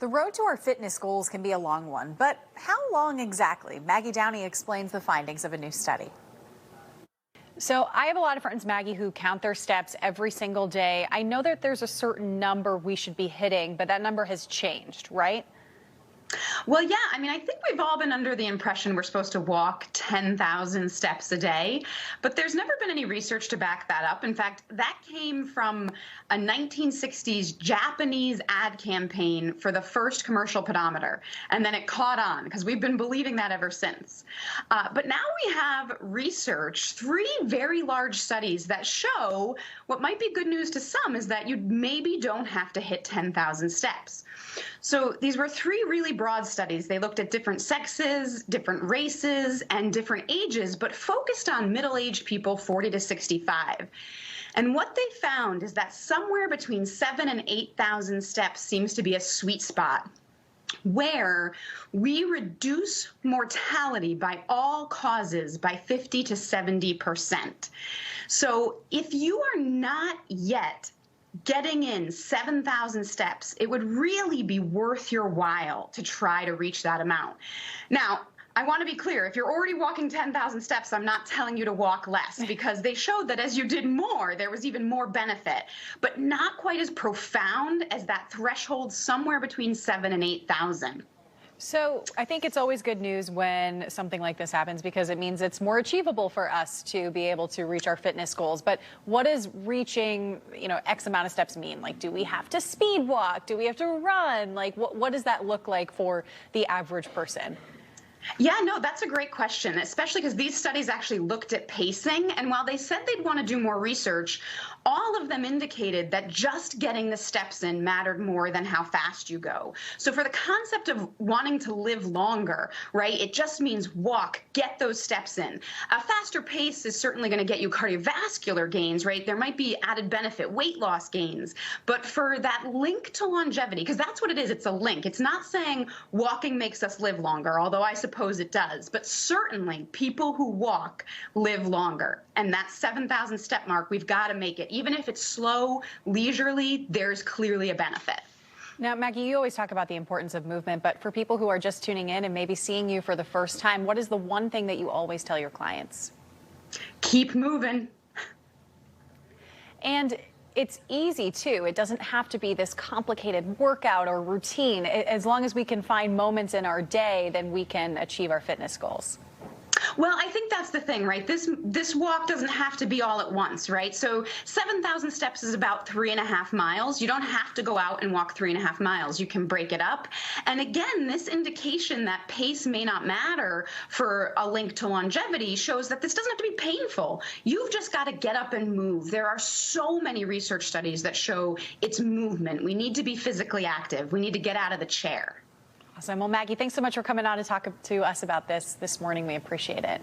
The road to our fitness goals can be a long one, but how long exactly? Maggie Downey explains the findings of a new study. So I have a lot of friends, Maggie, who count their steps every single day. I know that there's a certain number we should be hitting, but that number has changed, right? Well, yeah, I think we've all been under the impression we're supposed to walk 10,000 steps a day, but there's never been any research to back that up. In fact, that came from a 1960s Japanese ad campaign for the first commercial pedometer, and then it caught on because we've been believing that ever since. But now we have research, three very large studies that show what might be good news to some is that you maybe don't have to hit 10,000 steps. So these were three really broad studies. They looked at different sexes, different races, and different ages, but focused on middle-aged people 40 to 65. And what they found is that somewhere between 7,000 and 8,000 steps seems to be a sweet spot where we reduce mortality by all causes by 50 to 70%. So if you are not yet getting in 7,000 steps, it would really be worth your while to try to reach that amount. Now, I want to be clear, if you're already walking 10,000 steps, I'm not telling you to walk less, because they showed that as you did more, there was even more benefit, but not quite as profound as that threshold somewhere between 7,000 and 8,000. So I think it's always good news when something like this happens because it means it's more achievable for us to be able to reach our fitness goals. But what does reaching, X amount of steps mean? Like, do we have to speed walk? Do we have to run? Like, what does that look like for the average person? Yeah, no, that's a great question, especially because these studies actually looked at pacing. And while they said they'd want to do more research, all of them indicated that just getting the steps in mattered more than how fast you go. So for the concept of wanting to live longer, right, it just means walk, get those steps in. A faster pace is certainly going to get you cardiovascular gains, right? There might be added benefit, weight loss gains. But for that link to longevity, because that's what it is, it's a link. It's not saying walking makes us live longer, although I suppose it does. But certainly people who walk live longer. And that 7,000 step mark, we've got to make it. Even if it's slow, leisurely, there's clearly a benefit. Now, Maggie, you always talk about the importance of movement, but for people who are just tuning in and maybe seeing you for the first time, what is the one thing that you always tell your clients? Keep moving. And it's easy, too. It doesn't have to be this complicated workout or routine. As long as we can find moments in our day, then we can achieve our fitness goals. Well, I think that's the thing, right? This walk doesn't have to be all at once, right? So 7,000 steps is about 3.5 miles. You don't have to go out and walk 3.5 miles. You can break it up. And again, this indication that pace may not matter for a link to longevity shows that this doesn't have to be painful. You've just got to get up and move. There are so many research studies that show it's movement. We need to be physically active. We need to get out of the chair. Awesome. Well, Maggie, thanks so much for coming on to talk to us about this morning. We appreciate it.